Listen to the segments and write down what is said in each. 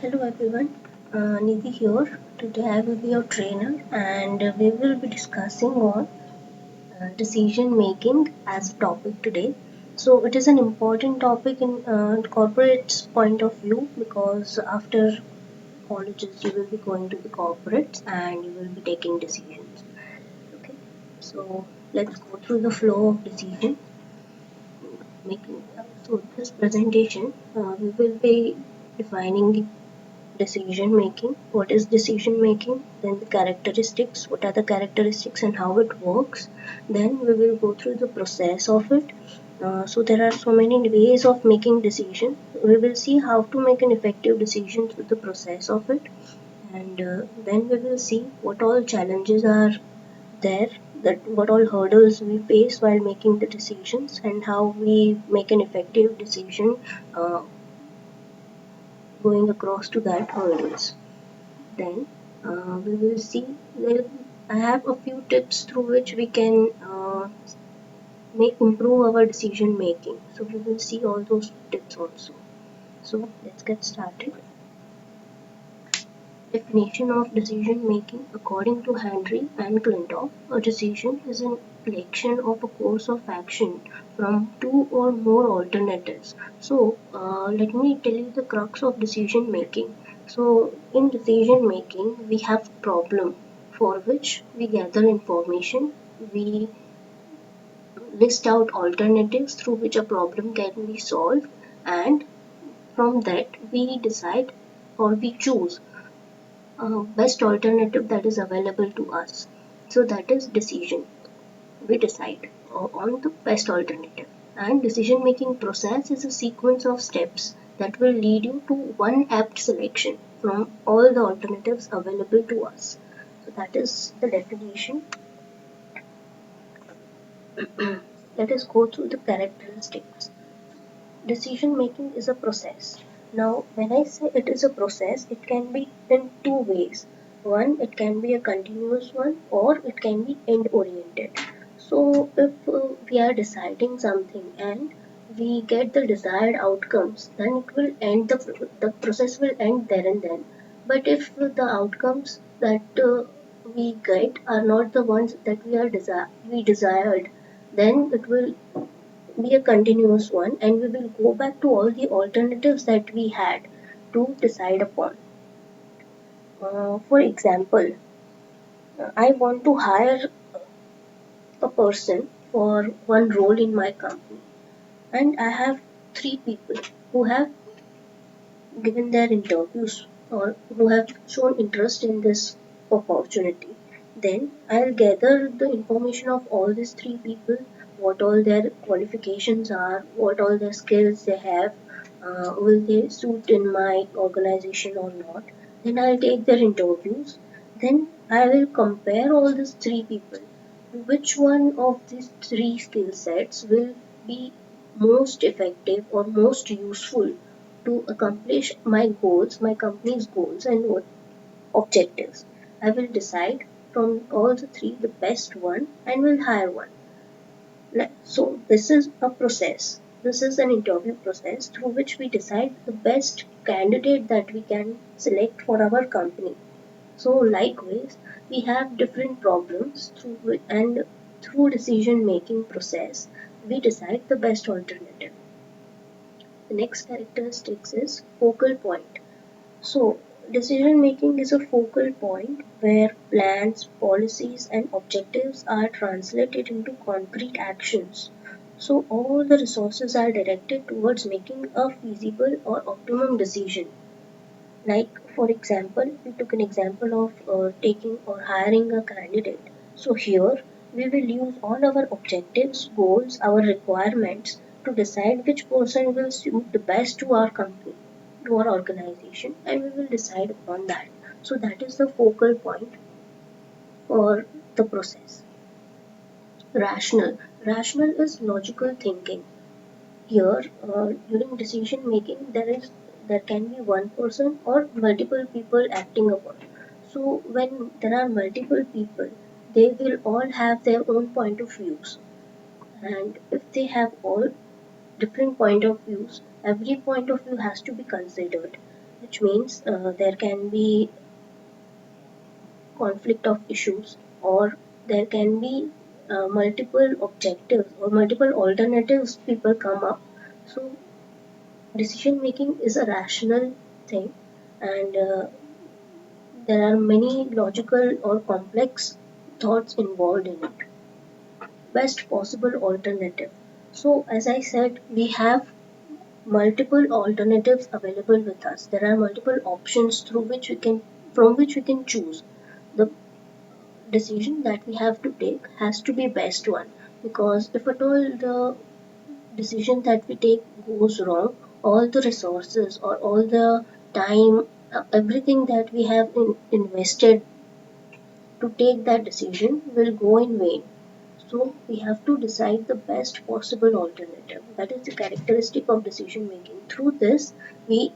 Hello everyone, Nidhi here. Today I will be your trainer and we will be discussing on decision making as a topic today. So it is an important topic in corporate's point of view because after colleges you will be going to the corporates and you will be taking decisions. Okay, so let's go through the flow of decision making. So this presentation we will be defining the decision making. What is decision making? Then the characteristics. What are the characteristics and how it works? Then we will go through the process of it. So there are so many ways of making decision. We will see how to make an effective decision through the process of it, and then we will see what all challenges are there, that what all hurdles we face while making the decisions, and how we make an effective decision uh, going across to that hurdles. Then we will see that I have a few tips through which we can make improve our decision making. So we will see all those tips also. So let's get started. Definition of decision making according to Henry and Clintoff. A decision is an election of a course of action from two or more alternatives. So let me tell you the crux of decision making. So in decision making we have problem for which we gather information, we list out alternatives through which a problem can be solved, and from that we decide or we choose best alternative that is available to us. So that is decision. We decide on the best alternative. And decision making process is a sequence of steps that will lead you to one apt selection from all the alternatives available to us. So that is the definition. Let us go through the characteristics. Decision making is a process. Now, when I say it is a process, it can be in two ways. One, it can be a continuous one, or it can be end oriented. So, if we are deciding something and we get the desired outcomes, then it will end the process will end there and then. But if the outcomes that we get are not the ones that we desired, then it will be a continuous one, and we will go back to all the alternatives that we had to decide upon. For example, I want to hire a person for one role in my company, and I have three people who have given their interviews or who have shown interest in this opportunity. Then I'll gather the information of all these three people, what all their qualifications are, what all their skills they have, will they suit in my organization or not. Then I'll take their interviews. Then I will compare all these three people. Which one of these three skill sets will be most effective or most useful to accomplish my goals, my company's goals and objectives. I will decide from all the three the best one and will hire one. So this is a process. This is an interview process through which we decide the best candidate that we can select for our company. So likewise, we have different problems and through decision making process, we decide the best alternative. The next characteristics is focal point. So, decision making is a focal point where plans, policies, and objectives are translated into concrete actions. So, all the resources are directed towards making a feasible or optimum decision. Like, for example, we took an example of taking or hiring a candidate. So, here we will use all our objectives, goals, our requirements to decide which person will suit the best to our company, to our organization, and we will decide upon that. So, that is the focal point for the process. Rational. Rational is logical thinking. Here, during decision making, there can be one person or multiple people acting upon. So when there are multiple people, they will all have their own point of views, and if they have all different point of views, every point of view has to be considered. which means there can be conflict of issues, or there can be multiple objectives or multiple alternatives people come up. So decision making is a rational thing, and there are many logical or complex thoughts involved in it. Best possible alternative. So as I said, we have multiple alternatives available with us. There are multiple options through which we can from which we can choose. The decision that we have to take has to be best one, because if at all the decision that we take goes wrong, all the resources or all the time, everything that we have invested to take that decision will go in vain. So we have to decide the best possible alternative. That is the characteristic of decision making. Through this, we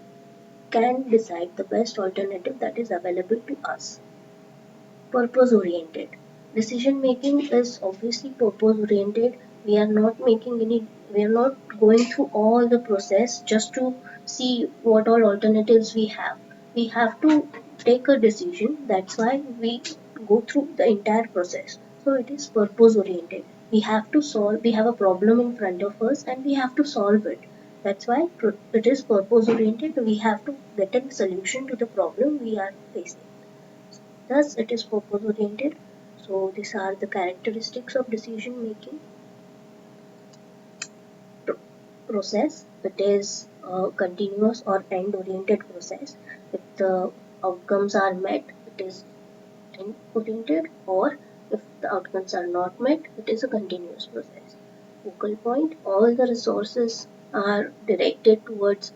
can decide the best alternative that is available to us. Purpose oriented. Decision making is obviously purpose oriented. We are not going through all the process just to see what all alternatives we have. We have to take a decision. That's why we go through the entire process. So it is purpose oriented. We have a problem in front of us and we have to solve it. That's why it is purpose oriented. We have to get a solution to the problem we are facing. Thus, it is purpose oriented. So, these are the characteristics of decision making process. It is a continuous or end oriented process. If the outcomes are met, it is end oriented, or if the outcomes are not met, it is a continuous process. Focal point, all the resources are directed towards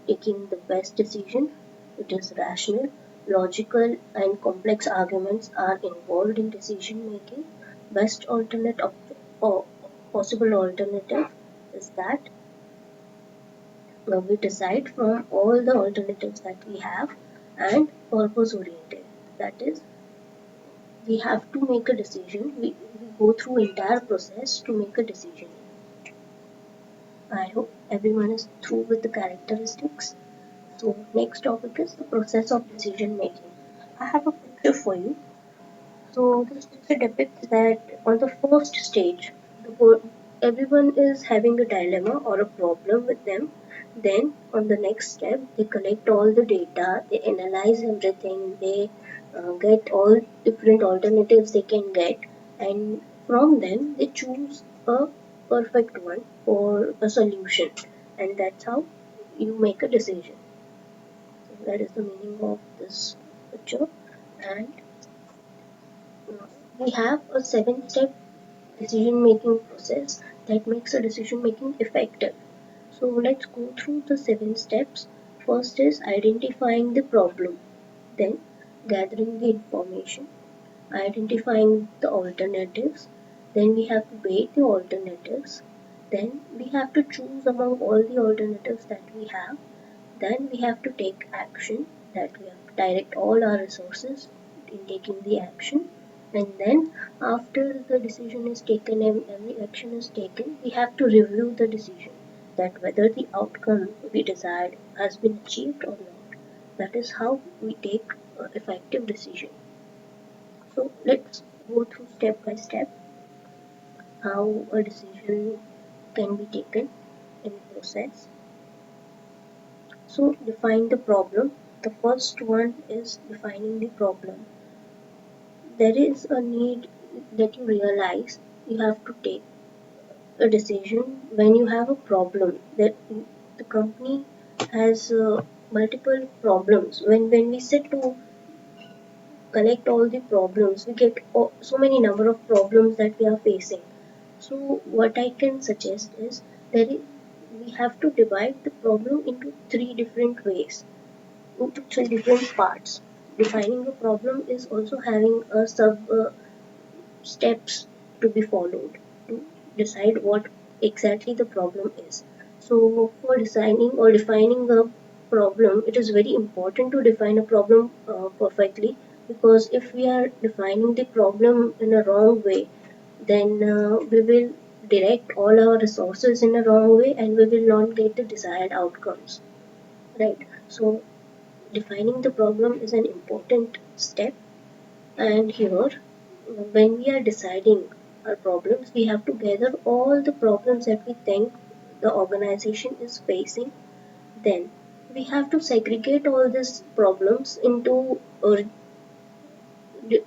taking the best decision. It is rational, logical, and complex arguments are involved in decision making. Best alternate or possible alternative is that we decide from all the alternatives that we have, and purpose oriented. That is, we have to make a decision. We go through entire process to make a decision. I hope everyone is through with the characteristics. So next topic is the process of decision making. I have a picture for you. So this picture depicts that on the first stage, everyone is having a dilemma or a problem with them. Then on the next step, they collect all the data, they analyze everything, they get all different alternatives they can get, and from them they choose a perfect one for a solution, and that's how you make a decision. So that is the meaning of this picture. And we have a 7 step decision making process that makes a decision making effective. So let's go through the 7 steps. First is identifying the problem, then gathering the information, identifying the alternatives, then we have to weigh the alternatives, then we have to choose among all the alternatives that we have, then we have to take action, that we have to direct all our resources in taking the action. And then after the decision is taken and every action is taken, we have to review the decision, that whether the outcome we desired has been achieved or not. That is how we take effective decision. So let's go through step by step how a decision can be taken in process. So define the problem. The first one is defining the problem. There is a need that you realize you have to take a decision when you have a problem, that the company has multiple problems. When we sit to collect all the problems, we get so many number of problems that we are facing. So what I can suggest is there is, we have to divide the problem into 3 different ways, into 3 different parts. Defining a problem is also having a sub steps to be followed to decide what exactly the problem is. So, for designing or defining a problem, it is very important to define a problem perfectly, because if we are defining the problem in a wrong way, then we will direct all our resources in a wrong way and we will not get the desired outcomes. Right. So, defining the problem is an important step. And here, when we are deciding our problems, we have to gather all the problems that we think the organization is facing. Then we have to segregate all these problems into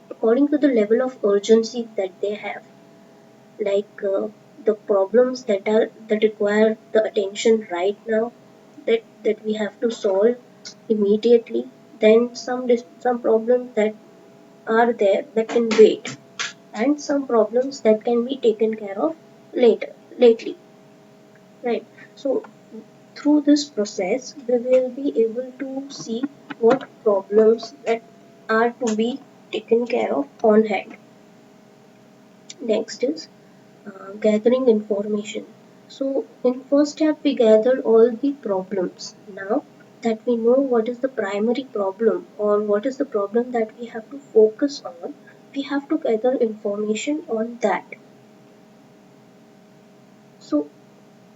according to the level of urgency that they have. Like the problems that require the attention right now, that we have to solve immediately. Then some problems that are there that can wait, and some problems that can be taken care of later lately, right? So through this process we will be able to see what problems that are to be taken care of on hand. Next is gathering information. So in first step we gathered all the problems. Now that we know what is the primary problem or what is the problem that we have to focus on, we have to gather information on that. So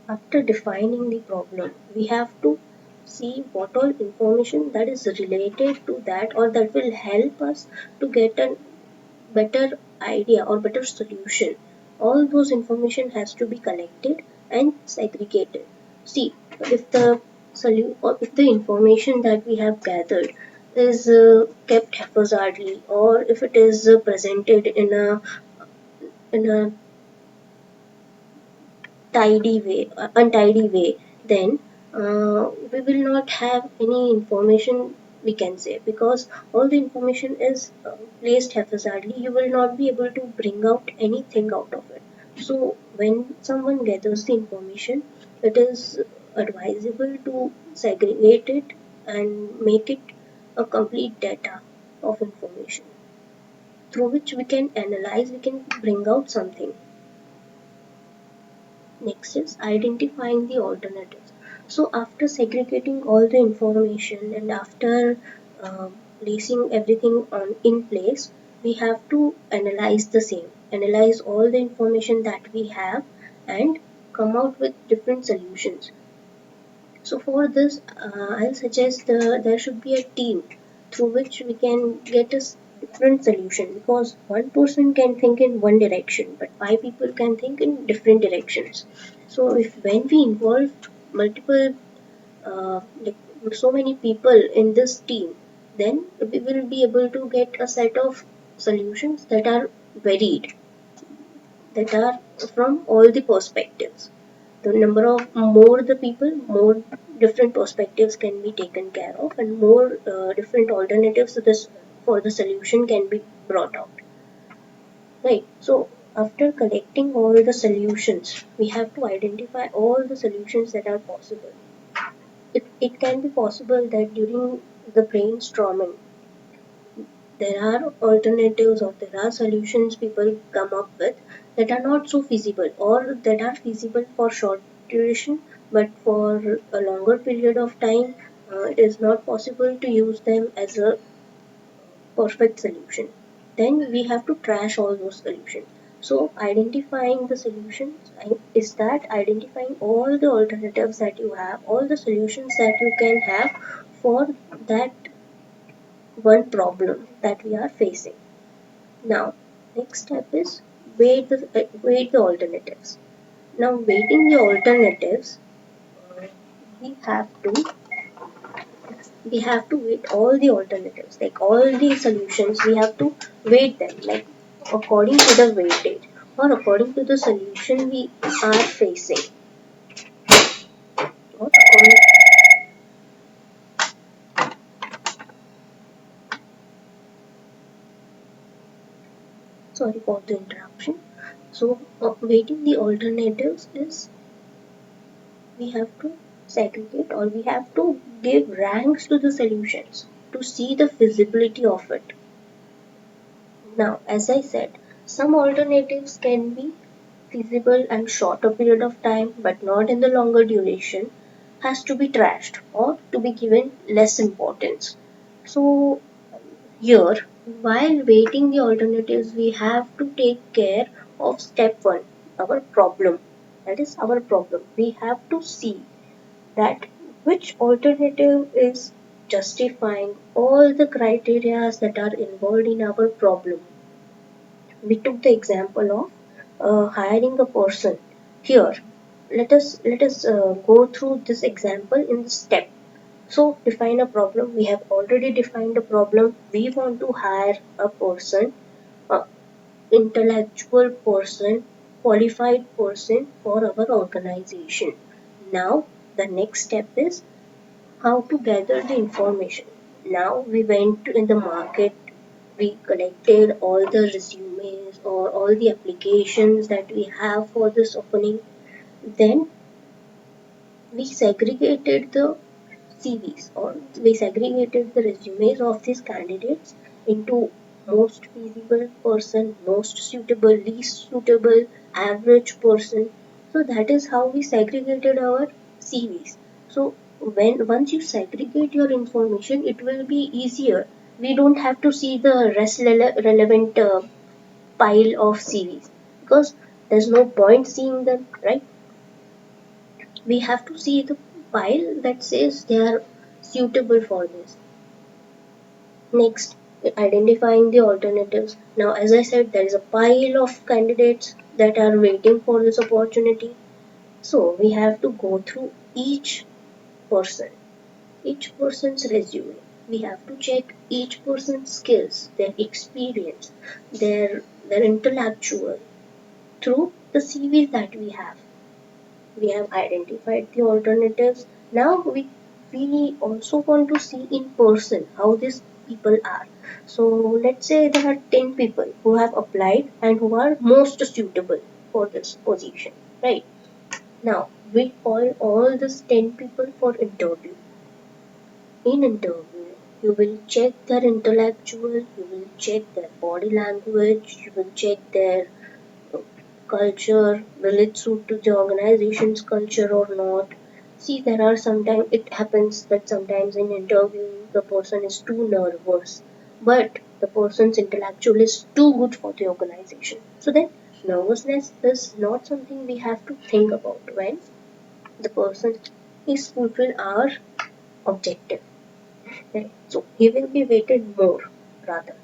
after defining the problem, we have to see what all information that is related to that or that will help us to get a better idea or better solution. All those information has to be collected and segregated. See, if the or if the information that we have gathered is kept haphazardly, or if it is presented in a untidy way, then we will not have any information, we can say, because all the information is placed haphazardly. You will not be able to bring out anything out of it. So when someone gathers the information, it is advisable to segregate it and make it a complete data of information through which we can analyze, we can bring out something. Next is identifying the alternatives. So after segregating all the information and after placing everything in place, we have to analyze the same, analyze all the information that we have and come out with different solutions. So for this, I'll suggest there should be a team through which we can get a different solution, because one person can think in one direction, but five people can think in different directions. So if when we involve multiple, like so many people in this team, then we will be able to get a set of solutions that are varied, that are from all the perspectives. The number of more the people, more different perspectives can be taken care of, and more different alternatives to this for the solution can be brought out, right? So after collecting all the solutions, we have to identify all the solutions that are possible. It can be possible that during the brainstorming there are alternatives or there are solutions people come up with that are not so feasible, or that are feasible for short duration, but for a longer period of time it is not possible to use them as a perfect solution. Then we have to trash all those solutions. So identifying the solutions is that identifying all the alternatives that you have, all the solutions that you can have for that one problem that we are facing. Now, next step is weight the alternatives. Now, weighting the alternatives, uh, we have to we have to weight all the alternatives, like all the solutions. We have to weight them, like according to the weightage or according to the solution we are facing. Or according, sorry for the interruption. So, weighting the alternatives is we have to segregate, or we have to give ranks to the solutions to see the feasibility of it. Now, as I said, some alternatives can be feasible and shorter period of time, but not in the longer duration, has to be trashed or to be given less importance. So here, while weighting the alternatives, we have to take care of step one, our problem. That is our problem. We have to see that which alternative is justifying all the criteria that are involved in our problem. We took the example of hiring a person. Here, let us go through this example in the step. So define a problem. We have already defined a problem. We want to hire a person, a intellectual person, qualified person for our organization. Now the next step is how to gather the information. Now we went in the market, we collected all the resumes or all the applications that we have for this opening. Then we segregated the CVs or we segregated the resumes of these candidates into most feasible person, most suitable, least suitable, average person. So that is how we segregated our CVs. So when once you segregate your information, it will be easier. We don't have to see the rest relevant pile of CVs because there's no point seeing them, right? We have to see the pile that says they are suitable for this. Next, identifying the alternatives. Now, as I said, there is a pile of candidates that are waiting for this opportunity. So, we have to go through person, each person's resume. We have to check each person's skills, their experience, their intellectual through the CVs that we have. We have identified the alternatives. Now we also want to see in person how these people are. So let's say there are 10 people who have applied and who are most suitable for this position, right? Now we call all these 10 people for interview. In interview, you will check their intellectual, you will check their body language, you will check their culture, will it suit to the organization's culture or not. See, there are sometimes it happens that sometimes in interview the person is too nervous, but the person's intellectual is too good for the organization. So then nervousness is not something we have to think about when the person is fulfill our objective. Right? So he will be weighted more rather.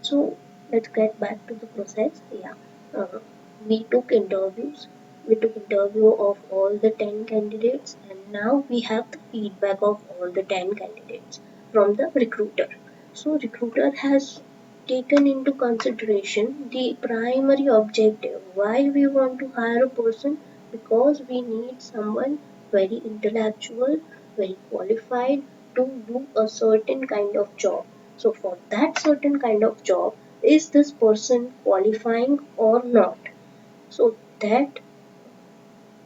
So let's get back to the process. Yeah, uh, we took interviews. We took interview of all the 10 candidates, and now we have the feedback of all the 10 candidates from the recruiter. So recruiter has taken into consideration the primary objective why we want to hire a person, because we need someone very intellectual, very qualified to do a certain kind of job. So for that certain kind of job, is this person qualifying or not? So that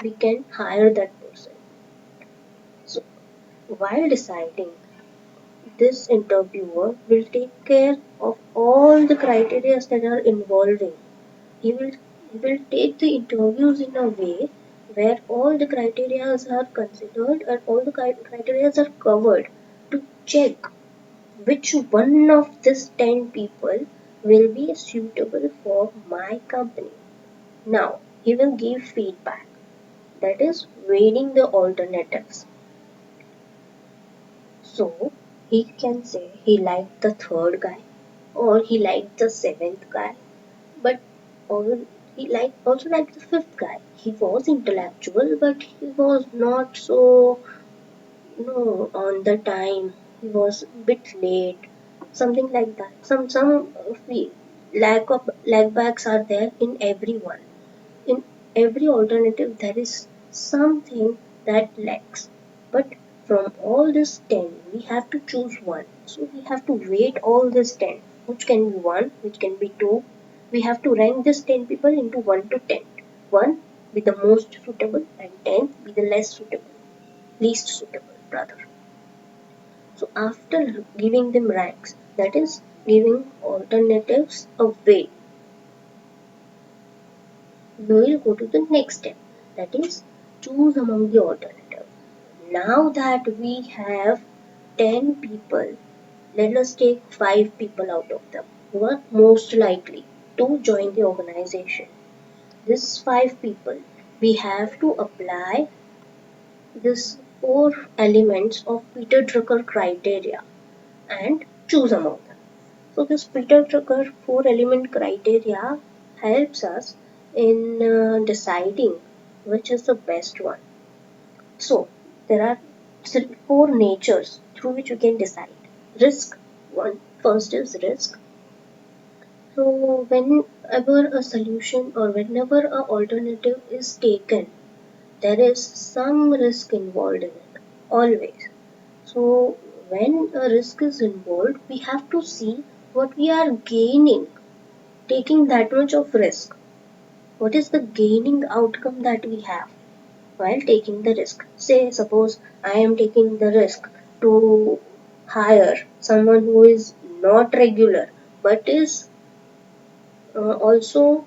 we can hire that person. So while deciding, this interviewer will take care of all the criteria that are involving. He will he will take the interviews in a way where all the criteria are considered and all the criteria are covered to check which one of these 10 people will be suitable for my company. Now, he will give feedback, that is, weighing the alternatives. So, he can say he liked the third guy or he liked the seventh guy, but he also liked the fifth guy. He was intellectual, but he was not so on the time. He was a bit late, something like that. Some lack backs are there in everyone. In every alternative, there is something that lacks. But from all these 10, we have to choose one. So we have to weight all these 10, which can be 1, which can be 2. We have to rank these 10 people into 1 to 10. 1 be the most suitable and 10 be the least suitable rather. So after giving them ranks, that is giving alternatives a weight, we will go to the next step, that is choose among the alternatives. Now that we have 10 people, let us take 5 people out of them who are most likely to join the organization. These 5 people, we have to apply this four elements of Peter Drucker criteria and choose among them. So this Peter Drucker four element criteria helps us in deciding which is the best one. So there are four natures through which we can decide. Risk one. First is risk. So whenever a solution or whenever a alternative is taken, there is some risk involved in it. Always. So when a risk is involved, we have to see what we are gaining taking that much of risk. What is the gaining outcome that we have while taking the risk? Say, suppose I am taking the risk to hire someone who is not regular but is also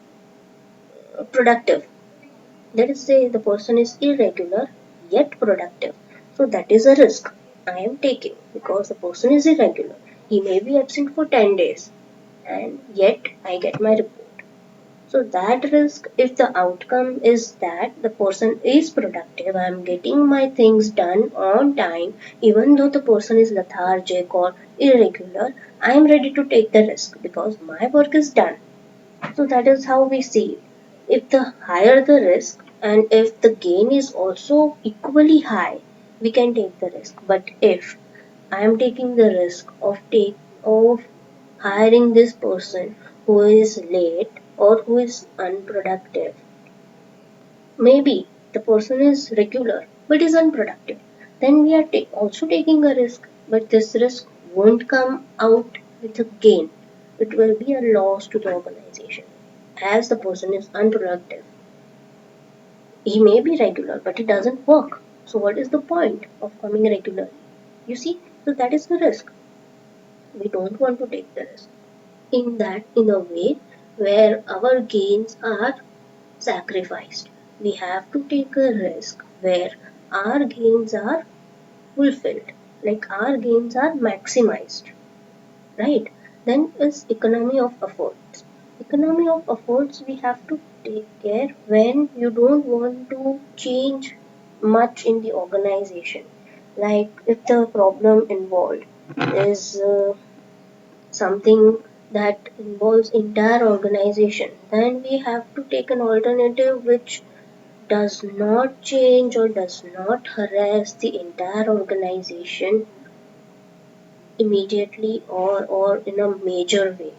productive. Let us say the person is irregular yet productive. So that is a risk I am taking because the person is irregular. He may be absent for 10 days and yet I get my report. So that risk, if the outcome is that the person is productive, I am getting my things done on time, even though the person is lethargic or irregular, I am ready to take the risk because my work is done. So that is how we see it. If the higher the risk and if the gain is also equally high, we can take the risk. But if I am taking the risk of hiring this person who is late or who is unproductive, maybe the person is regular but is unproductive, then we are also taking a risk, but this risk won't come out with a gain. It will be a loss to the organization as the person is unproductive. He may be regular, but it doesn't work. So, what is the point of coming regularly? You see, so that is the risk. We don't want to take the risk in a way where our gains are sacrificed. We have to take a risk where our gains are fulfilled, like our gains are maximized, right? Then is economy of efforts. Economy of efforts we have to take care when you don't want to change much in the organization. Like if the problem involved is something that involves entire organization, then we have to take an alternative which does not change or does not harass the entire organization immediately or in a major way.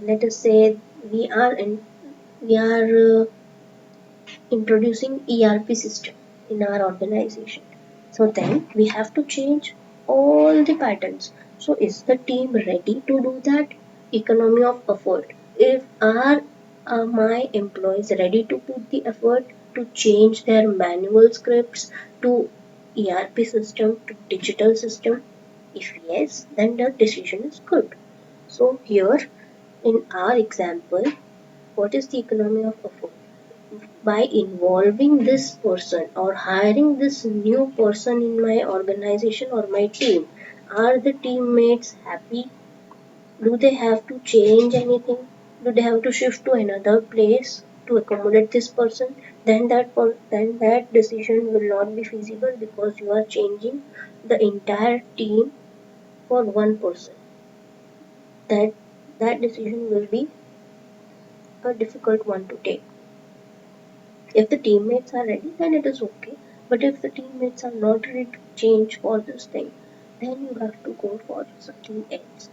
Let us say we are introducing ERP system in our organization. So then we have to change all the patterns. So is the team ready to do that? Economy of effort. If are my employees ready to put the effort to change their manual scripts to ERP system to digital system? If yes, then the decision is good. So here in our example, what is the economy of effort? By involving this person or hiring this new person in my organization or my team, are the teammates happy? Do they have to change anything? Do they have to shift to another place to accommodate this person? Then that decision will not be feasible because you are changing the entire team for one person. That decision will be a difficult one to take. If the teammates are ready, then it is okay. But if the teammates are not ready to change for this thing, then you have to go for something else.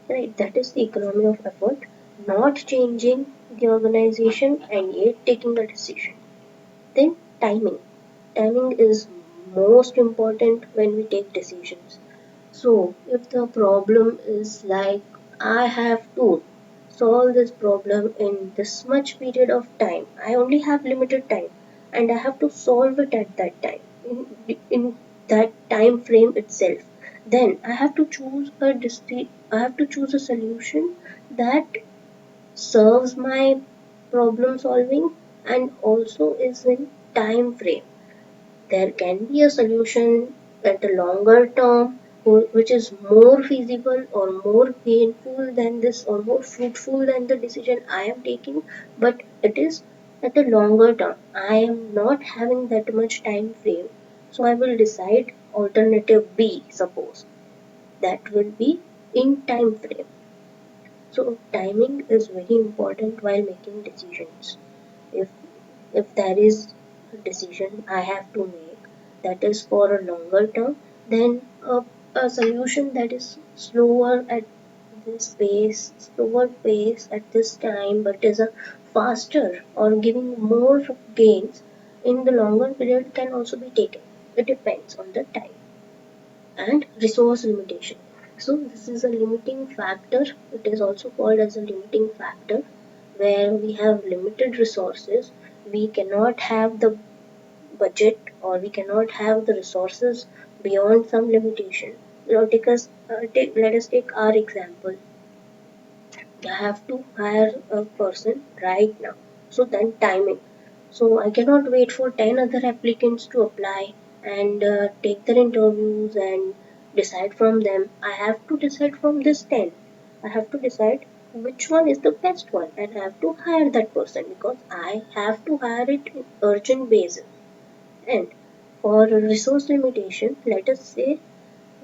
Right? That is the economy of effort, not changing the organization and yet taking a decision. Then timing. Timing is most important when we take decisions. So, if the problem is like I have to solve this problem in this much period of time, I only have limited time and I have to solve it at that time in that time frame itself. Then I have to choose a solution that serves my problem solving and also is in time frame. There can be a solution at a longer term which is more feasible or more gainful than this or more fruitful than the decision I am taking, but it is at a longer term. I am not having that much time frame, so I will decide alternative B, suppose. That will be in time frame. So timing is very important while making decisions. If if there is a decision I have to make that is for a longer term, then a solution that is slower pace at this time, but is a faster or giving more gains in the longer period can also be taken. It depends on the time and resource limitation. So this is a limiting factor. It is also called as a limiting factor where we have limited resources. We cannot have the budget or we cannot have the resources beyond some limitation. Let us take our example. I have to hire a person right now. So then timing. So I cannot wait for 10 other applicants to apply and take their interviews and decide from them. I have to decide from this 10. I have to decide which one is the best one and I have to hire that person because I have to hire it in urgent basis. And for resource limitation, let us say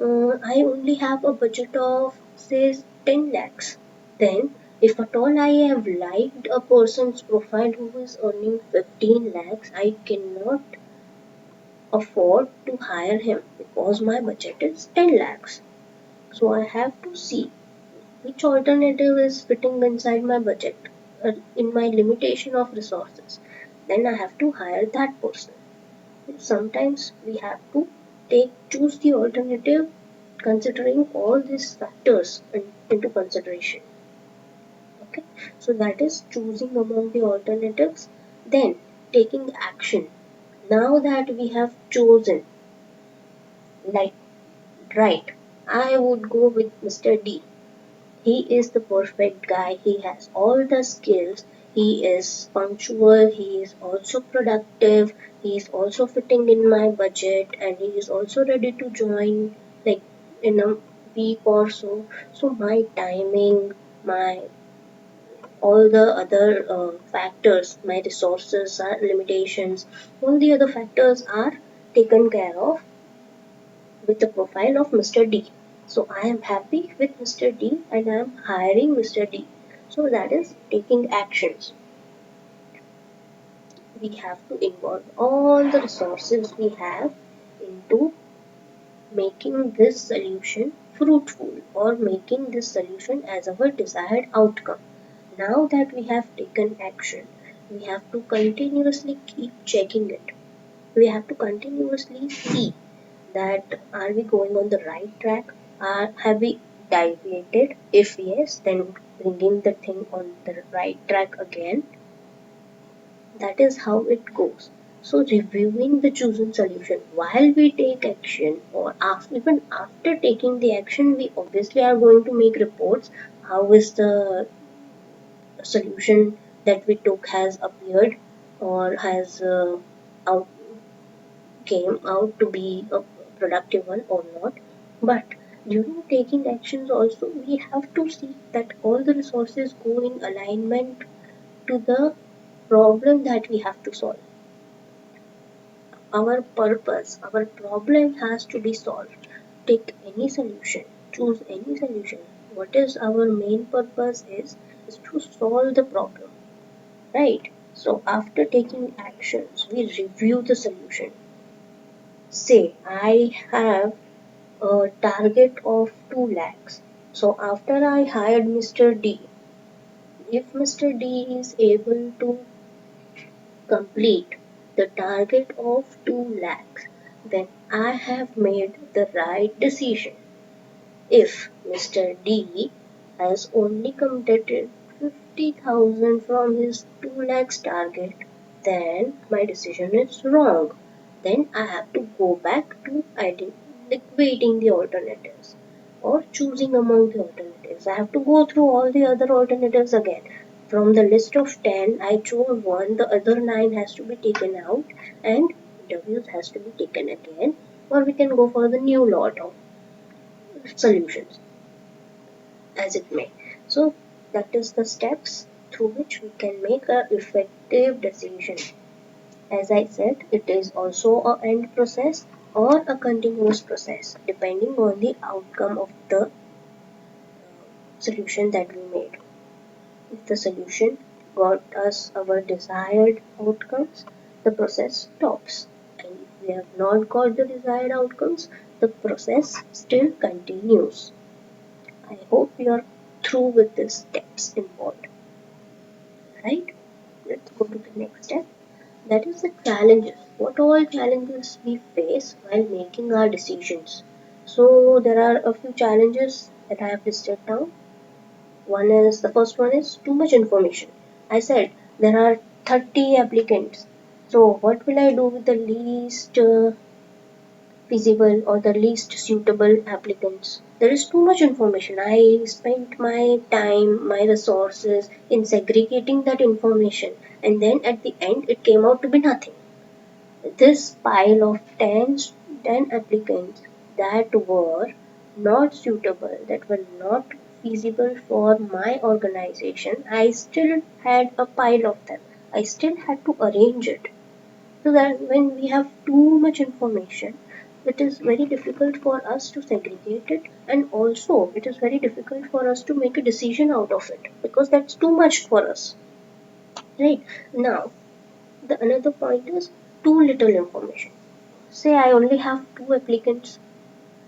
I only have a budget of say 10 lakhs. Then, if at all I have liked a person's profile who is earning 15 lakhs, I cannot afford to hire him because my budget is 10 lakhs. So I have to see which alternative is fitting inside my budget in my limitation of resources. Then I have to hire that person. Sometimes we have to choose the alternative considering all these factors into consideration. Okay, so that is choosing among the alternatives, then taking action. Now that we have chosen, like, right, I would go with Mr. D. He is the perfect guy. He has all the skills. He is punctual. He is also productive. He is also fitting in my budget and he is also ready to join like in a week or so. So my timing, my all the other factors, my resources, limitations, all the other factors are taken care of with the profile of Mr. D. So I am happy with Mr. D and I am hiring Mr. D. So that is taking actions. We have to involve all the resources we have into making this solution fruitful or making this solution as our desired outcome. Now that we have taken action, we have to continuously keep checking it. We have to continuously see that are we going on the right track? Have we deviated? If yes, then bringing the thing on the right track again. That is how it goes. So reviewing the chosen solution while we take action or even after taking the action, we obviously are going to make reports. How is the solution that we took has appeared or has out, came out to be a productive one or not. But during taking actions also we have to see that all the resources go in alignment to the problem that we have to solve. Our purpose, our problem has to be solved. Take any solution, choose any solution. What is our main purpose is to solve the problem, right? So after taking actions, we review the solution. Say I have a target of 2 lakhs. So after I hired Mr. D, if Mr. D is able to complete the target of 2 lakhs, then I have made the right decision. If Mr. D has only completed 50,000 from his 2 lakhs target, then my decision is wrong. Then I have to go back to liquidating the alternatives or choosing among the alternatives. I have to go through all the other alternatives again. From the list of 10, I chose one, the other 9 has to be taken out and W's has to be taken again, or we can go for the new lot of solutions as it may. So that is the steps. through which we can make a effective decision. As I said, it is also a end process or a continuous process depending on the outcome of the solution that we made. If the solution got us our desired outcomes, the process stops. And if we have not got the desired outcomes, the process still continues. I hope you are through with the steps involved. Right? Let's go to the next step. That is the challenges. What all challenges we face while making our decisions. So there are a few challenges that I have listed down. The first one is too much information. I said there are 30 applicants. So what will I do with the least feasible or the least suitable applicants? There is too much information. I spent my time, my resources in segregating that information, and then at the end it came out to be nothing. This pile of 10 applicants that were not suitable, that were not feasible for my organization, I still had a pile of them. I still had to arrange it. So that when we have too much information, it is very difficult for us to segregate it, and also it is very difficult for us to make a decision out of it because that's too much for us. Right? Now, the another point is too little information. Say I only have two applicants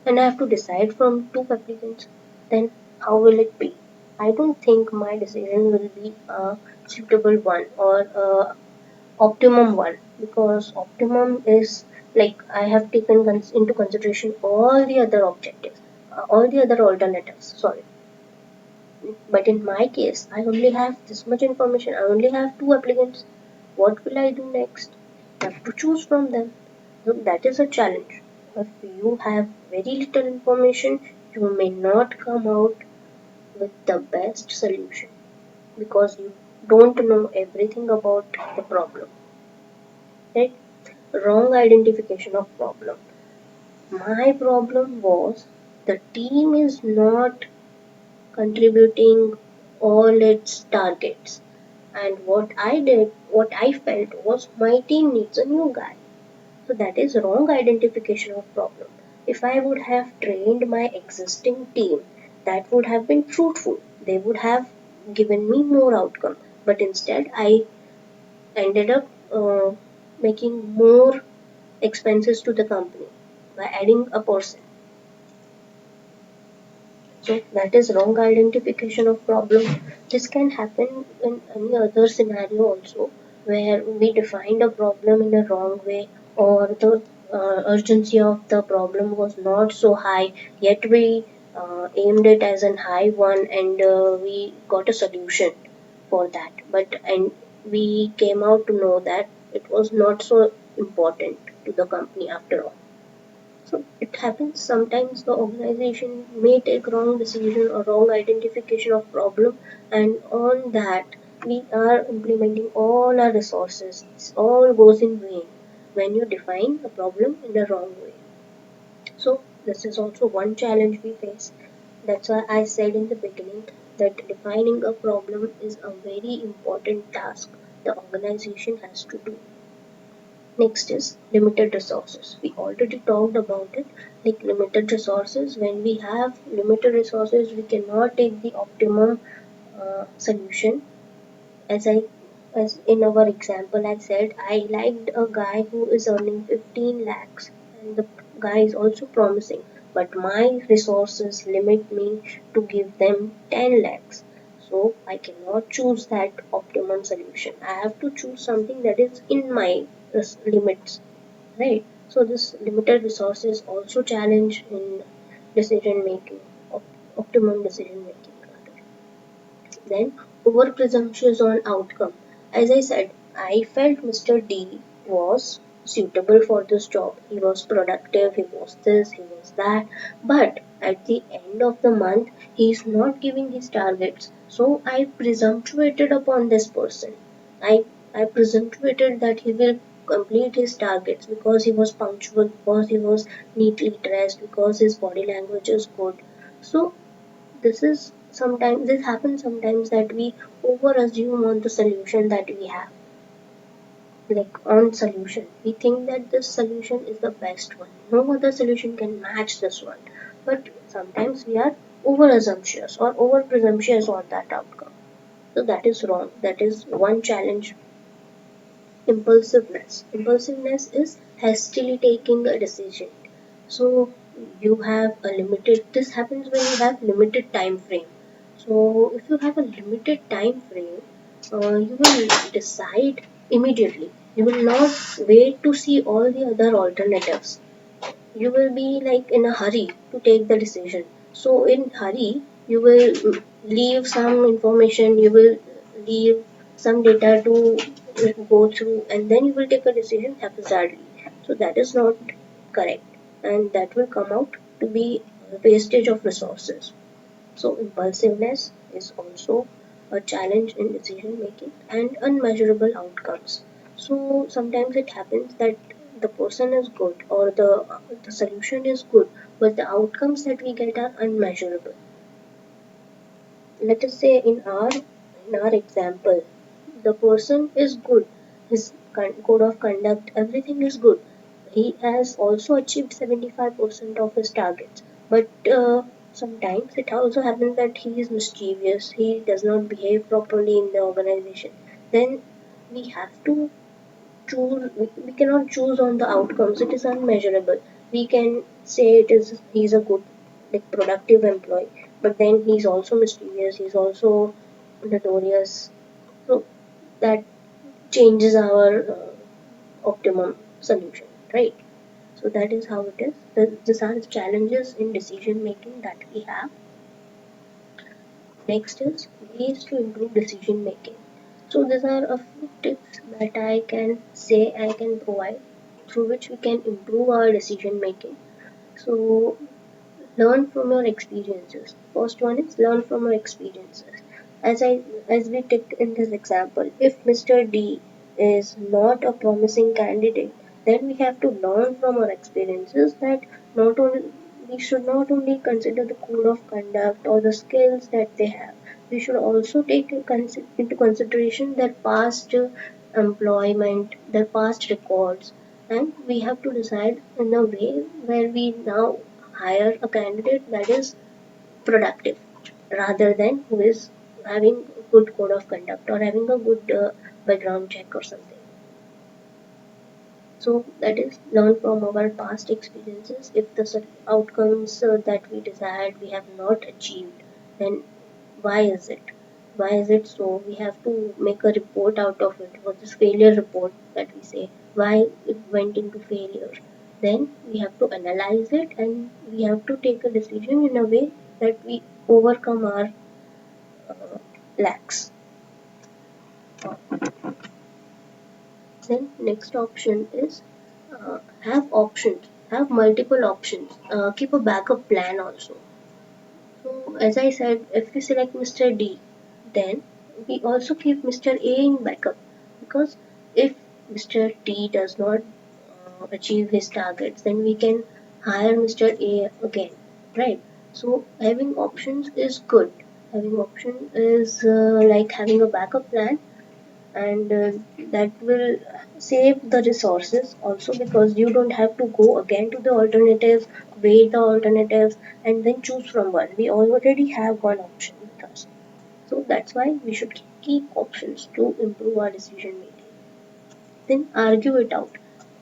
and I have to decide from two applicants, then how will it be? I don't think my decision will be a suitable one or a optimum one, because optimum is like I have taken into consideration all the other objectives, all the other alternatives. Sorry, but in my case, I only have this much information. I only have two applicants. What will I do next? I have to choose from them. So that is a challenge. If you have very little information, you may not come out with the best solution because you don't know everything about the problem. Right? Wrong identification of problem. My problem was the team is not contributing all its targets. And what I felt was my team needs a new guy. So that is wrong identification of problem. If I would have trained my existing team, that would have been fruitful. They would have given me more outcome. But instead, I ended up making more expenses to the company by adding a person. So that is wrong identification of problem. This can happen in any other scenario also, where we defined a problem in a wrong way, or the urgency of the problem was not so high, yet we aimed it as an high one, and we got a solution for that. And we came out to know that it was not so important to the company after all. So it happens sometimes the organization may take wrong decision or wrong identification of problem, and on that we are implementing all our resources. It all goes in vain when you define a problem in the wrong way. So this is also one challenge we face. That's why I said in the beginning that defining a problem is a very important task the organization has to do. Next is limited resources. We already talked about it, like limited resources. When we have limited resources, we cannot take the optimum solution. As I, as in our example, I said I liked a guy who is earning 15 lakhs, and the guy is also promising, but my resources limit me to give them 10 lakhs. So I cannot choose that optimum solution. I have to choose something that is in my limits, right? So this limited resources also challenge in decision making, optimum decision making rather. Then over presumptions on outcome. As I said, I felt Mr. D was suitable for this job. He was productive, he was this, he was that. But at the end of the month, he is not giving his targets. So I presumptuated upon this person. I I presumptuated that he will complete his targets because he was punctual, because he was neatly dressed, because his body language is good. So this is sometimes this happens sometimes that we over assume on the solution that we have, like on solution we think that this solution is the best one, no other solution can match this one, but sometimes we are over assumptuous or over presumptuous on that outcome. So that is wrong. That is one challenge. Impulsiveness is hastily taking a decision. So you have a limited, this happens when you have limited time frame. So if you have a limited time frame, you will decide immediately. You will not wait to see all the other alternatives. You will be like in a hurry to take the decision. So in hurry you will leave some information, you will leave some data to go through, and then you will take a decision haphazardly. So that is not correct, and that will come out to be wastage of resources. So impulsiveness is also a challenge in decision making and unmeasurable outcomes. So sometimes it happens that the person is good or the solution is good, but the outcomes that we get are unmeasurable. Let us say in our example, the person is good, his code of conduct, everything is good. He has also achieved 75% of his targets, but sometimes it also happens that he is mischievous, he does not behave properly in the organization. Then we have to choose, we cannot choose on the outcomes, it is unmeasurable. We can say it is he's a good, like productive employee, but then he's also mischievous, he's also notorious. So that changes our optimum solution, right? So that is how it is. These are the challenges in decision making that we have. Next is ways to improve decision making. So these are a few tips that I can say I can provide through which we can improve our decision making. So learn from your experiences. First one is learn from your experiences. As we took in this example, if Mr. D is not a promising candidate, then we have to learn from our experiences that not only we should not only consider the code of conduct or the skills that they have, we should also take into consideration their past employment, their past records, and we have to decide in a way where we now hire a candidate that is productive rather than who is having a good code of conduct or having a good background check or something. So that is learn from our past experiences. If the outcomes that we desired we have not achieved, then why is it? Why is it so? We have to make a report out of it. What is failure report that we say? Why it went into failure? Then we have to analyze it and we have to take a decision in a way that we overcome our uh, lacks. Then next option is have options, have multiple options, keep a backup plan also. So as I said, if we select Mr. D, then we also keep Mr. A in backup, because if Mr. D does not achieve his targets, then we can hire Mr. A again, right? So having options is good. Having option is like having a backup plan, and that will save the resources also, because you don't have to go again to the alternatives, weigh the alternatives, and then choose from one. We already have one option with us. So that's why we should keep options to improve our decision making. Then argue it out.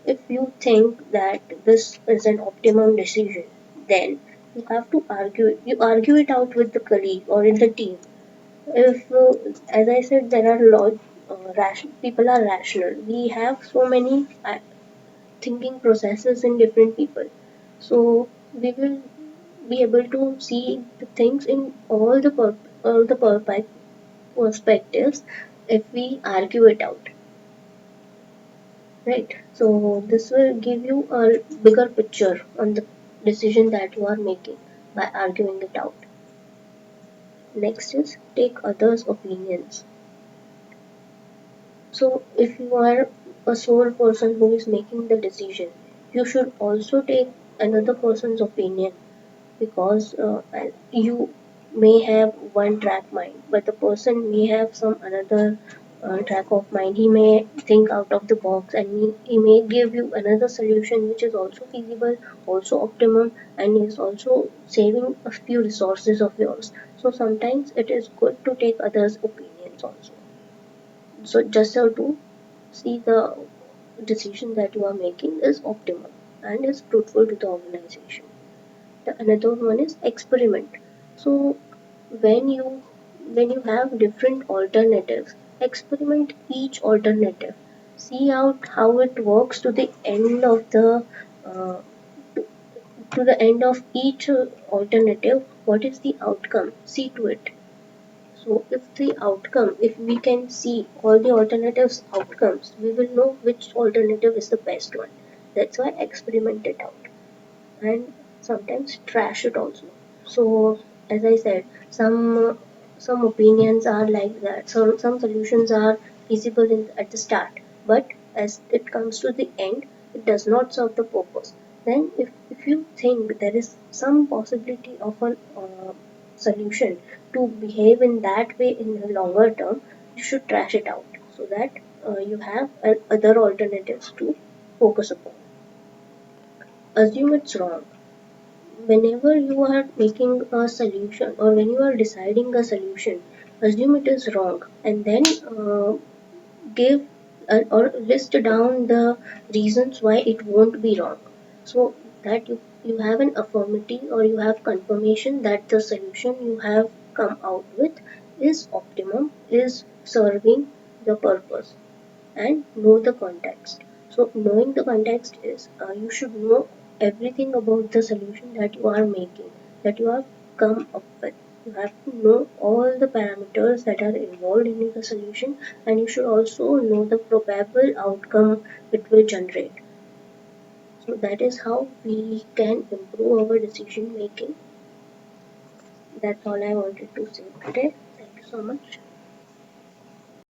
If you think that this is an optimum decision, then you have to argue it out with the colleague or in the team. If as I said, there are people are rational, we have so many thinking processes in different people, so we will be able to see the things in all the perspectives if we argue it out, right? So this will give you a bigger picture on the decision that you are making by arguing it out. Next is take others opinions. So, if you are a sole person who is making the decision, you should also take another person's opinion, because you may have one track mind, but the person may have some another track of mind. He may think out of the box, and he may give you another solution which is also feasible, also optimum, and is also saving a few resources of yours. So sometimes it is good to take others' opinions also. So just how to see the decision that you are making is optimal and is fruitful to the organization. The another one is experiment. So when you when you have different alternatives, experiment each alternative. See out how it works to the end of uh, to the end of each alternative. What is the outcome? See to it. So if the outcome, if we can see all the alternatives outcomes, we will know which alternative is the best one. That's why experiment it out and sometimes trash it also. So as I said, some opinions are like that. Some solutions are feasible at the start, but as it comes to the end, it does not serve the purpose. Then if you think there is some possibility of a solution to behave in that way in the longer term, you should trash it out so that you have other alternatives to focus upon. Assume it's wrong. Whenever you are making a solution or when you are deciding a solution, assume it is wrong and then give or list down the reasons why it won't be wrong, so that you have an affirmity or you have confirmation that the solution you have come out with is optimum, is serving the purpose, and know the context. So, knowing the context is you should know everything about the solution that you are making, that you have come up with. You have to know all the parameters that are involved in the solution, and you should also know the probable outcome it will generate. So, that is how we can improve our decision making. That's all I wanted to say today. Thank you so much.